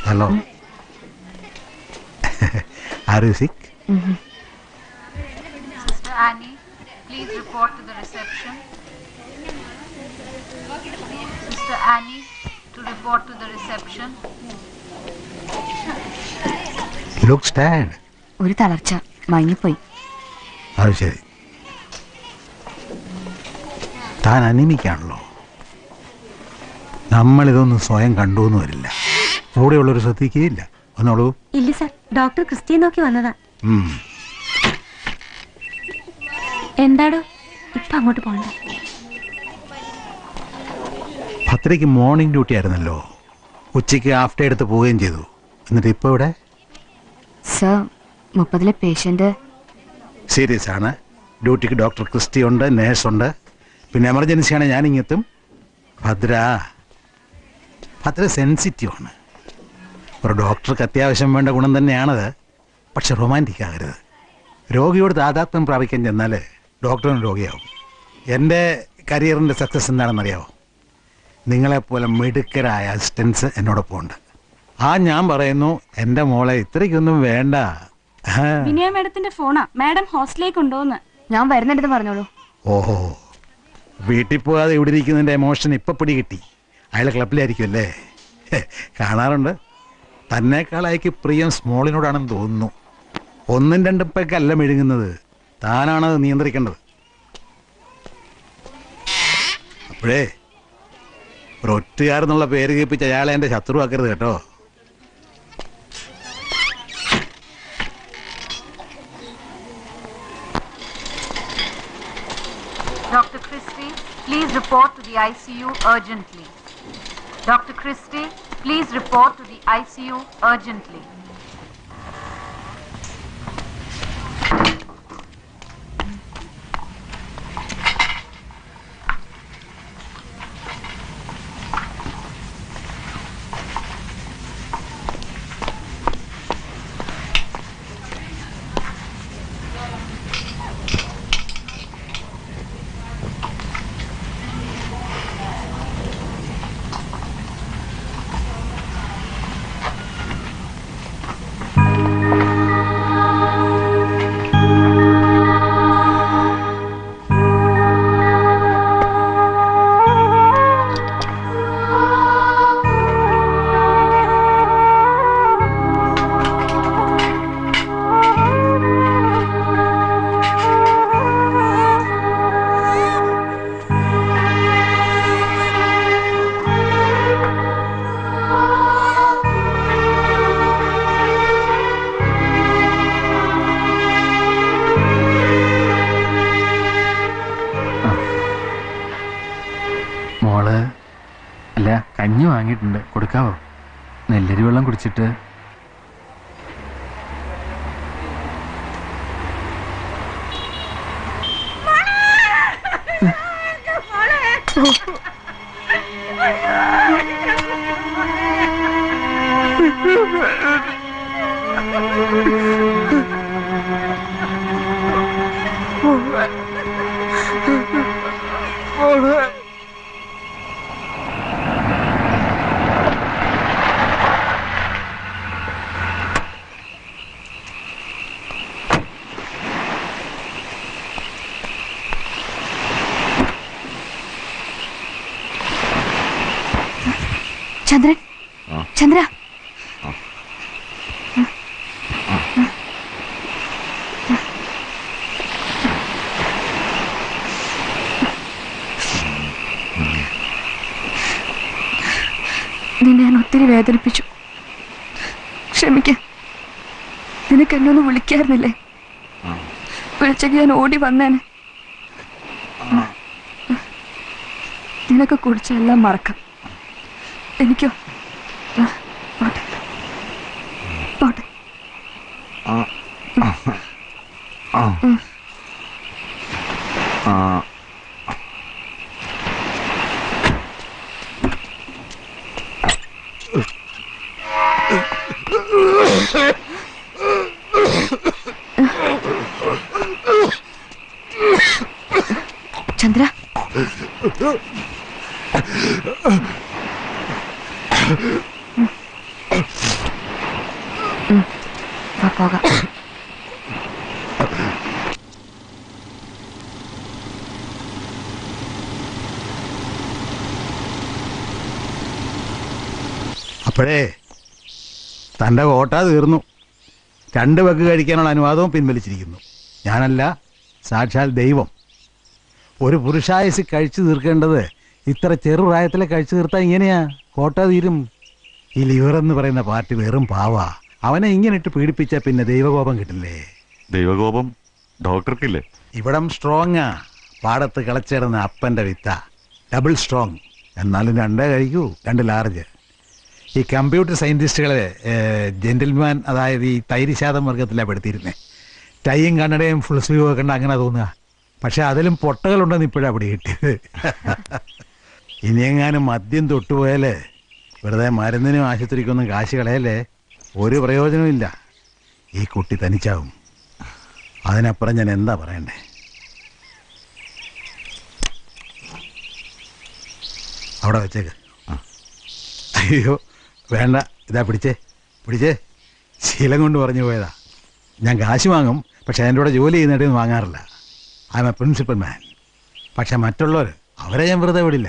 Hello. Are you sick? Sister Annie, please report to the reception. Sister Annie, to report to the reception. Looks tired. ഒരു തളർച്ച മയങ്ങിപ്പോയി. അത് ശരി. താൻ അനിമിക്കാണല്ലോ. നമ്മളിതൊന്നും സ്വയം കണ്ടുവെന്ന് വരില്ല. കൂടെയുള്ളൊരു ശ്രദ്ധിക്കുകയില്ല. ഒന്നോളൂ. ഇല്ല സാർ, ഡോക്ടർ ക്രിസ്ത്യൻ നോക്കി വന്നതാ. എന്താടോ ഇപ്പൊ അങ്ങോട്ട് പോകണ്ട? 10:30 മോർണിംഗ് ഡ്യൂട്ടി ആയിരുന്നല്ലോ. ഉച്ചയ്ക്ക് ഹാഫ് ഡേ എടുത്ത് പോവുകയും ചെയ്തു. എന്നിട്ട് ഇപ്പോൾ ഇവിടെ സർ 30 പേഷ്യന്റ് സീരിയസ് ആണ്. ഡ്യൂട്ടിക്ക് ഡോക്ടർ ക്രിസ്റ്റി ഉണ്ട്, നേഴ്സുണ്ട്, പിന്നെ എമർജൻസിയാണ് ഞാനിങ്ങെത്തും. ഭദ്ര സെൻസിറ്റീവ് ആണ്. ഒരു ഡോക്ടർക്ക് അത്യാവശ്യം വേണ്ട ഗുണം തന്നെയാണത്. പക്ഷെ റൊമാൻറ്റിക് ആകരുത്. രോഗിയോട് താതാത്മ്യം പ്രാപിക്കാൻ ചെന്നാൽ ഡോക്ടറിന് രോഗിയാവും. എൻ്റെ കരിയറിൻ്റെ സക്സസ് എന്താണെന്നറിയാമോ? നിങ്ങളെപ്പോലെ മിടുക്കരായ അസിസ്റ്റൻസ് എന്നോടൊപ്പം ഉണ്ട്. ഞാൻ പറയുന്നു, എൻ്റെ മോളെ ഇത്രയ്ക്കൊന്നും വേണ്ട. വിനയ മാഡത്തിന്റെ ഫോണാ, മാഡം ഹോസ്റ്റലിലേക്ക് ഉണ്ടോന്ന്. ഞാൻ വരുന്നുണ്ടെന്ന് പറഞ്ഞോളൂ. ഓഹോ, വീട്ടിൽ പോകാതെ ഇവിടെ ഇരിക്കുന്നതിൻ്റെ എമോഷൻ ഇപ്പം പിടികിട്ടി. അയാൾ ക്ലബിലായിരിക്കും അല്ലേ? കാണാറുണ്ട്. തന്നേക്കാളേക്ക് പ്രിയം സ്മോളിനോടാണെന്ന് തോന്നുന്നു. 1-2 പേക്കല്ല മെഴുകുന്നത്, താനാണത് നിയന്ത്രിക്കേണ്ടത്. അപ്പോഴേ ഒരു ഒറ്റുകാരെന്നുള്ള പേര് കേൾപ്പിച്ച് അയാളെ എൻ്റെ ശത്രുവാക്കരുത് കേട്ടോ. Dr. Christie, please report to the ICU urgently. Dr. Christie, please report to the ICU urgently. മോള് അല്ല, കഞ്ഞി വാങ്ങിയിട്ടുണ്ട്, കൊടുക്കാവോ? നെല്ലരി വെള്ളം കുടിച്ചിട്ട്. ചന്ദ്രൻ, ചന്ദ്ര, നിന്നെ ഞാൻ ഒത്തിരി വേദനിപ്പിച്ചു. ക്ഷമിക്കാൻ. നിനക്ക് എന്നൊന്ന് വിളിക്കായിരുന്നില്ലേ? വിളിച്ചെങ്കിൽ ഞാൻ ഓടി വന്നേനെ. നിനക്ക് കുടിച്ച എല്ലാം മറക്കാം. എനിക്കോ? പോട്ടെ പോട്ടെ. ചന്ദ്ര, വാ പോകാം. അപ്പോഴേ തൻ്റെ കോട്ട തീർന്നു. 2 വെക്ക് കഴിക്കാനുള്ള അനുവാദവും പിൻവലിച്ചിരിക്കുന്നു. ഞാനല്ല, സാക്ഷാൽ ദൈവം. ഒരു പുരുഷായുസ് കഴിച്ചു തീർക്കേണ്ടത് ഇത്ര ചെറുപ്രായത്തിലെ കഴിച്ചു തീർത്താൽ ഇങ്ങനെയാ കോട്ട തീരും. ഈ ലിവർ എന്ന് പറയുന്ന പാർട്ടി വെറും പാവാ. അവനെ ഇങ്ങനെ ഇട്ട് പീഡിപ്പിച്ചാൽ പിന്നെ ദൈവകോപം കിട്ടില്ലേ? ദൈവകോപം ഡോക്ടർക്കില്ലേ? ഇവിടം സ്ട്രോങ്ങാ. പാടത്ത് കിളച്ചിടുന്ന അപ്പൻ്റെ വിത്ത. Double strong. എന്നാലും 2 കഴിക്കൂ, 2 ലാർജ്. ഈ കമ്പ്യൂട്ടർ സയൻറ്റിസ്റ്റുകളെ ജെന്റിൽമാൻ, അതായത് ഈ തൈരിശാദം വർഗത്തിലാണ് പെടുത്തിയിരുന്നത്. ടൈയും കണ്ണടയും ഫുൾ സ്ലീവ് വെക്കണ്ട അങ്ങനെ തോന്നുക. പക്ഷെ അതിലും പൊട്ടകളുണ്ടെന്ന് ഇപ്പോഴാണ് പിടി കിട്ടിയത്. ഇനിയെങ്ങാനും മദ്യം തൊട്ടുപോയാൽ വെറുതെ മരുന്നിനും ആശുപത്രിക്കൊന്നും കാശ് കളയല്ലേ, ഒരു പ്രയോജനമില്ല. ഈ കുട്ടി തനിച്ചാവും. അതിനപ്പുറം ഞാൻ എന്താ പറയണ്ടേ? അവിടെ വെച്ചേക്ക്. അയ്യോ വേണ്ട, ഇതാ പിടിച്ചേ. ശീലം കൊണ്ട് പറഞ്ഞു പോയതാ. ഞാൻ കാശ് വാങ്ങും, പക്ഷെ എൻ്റെ കൂടെ ജോലി ചെയ്യുന്നിടയിൽ വാങ്ങാറില്ല. ഐ എം എ പ്രിൻസിപ്പൽ മാൻ. പക്ഷെ മറ്റുള്ളവർ, അവരെ ഞാൻ വെറുതെ വിടില്ല.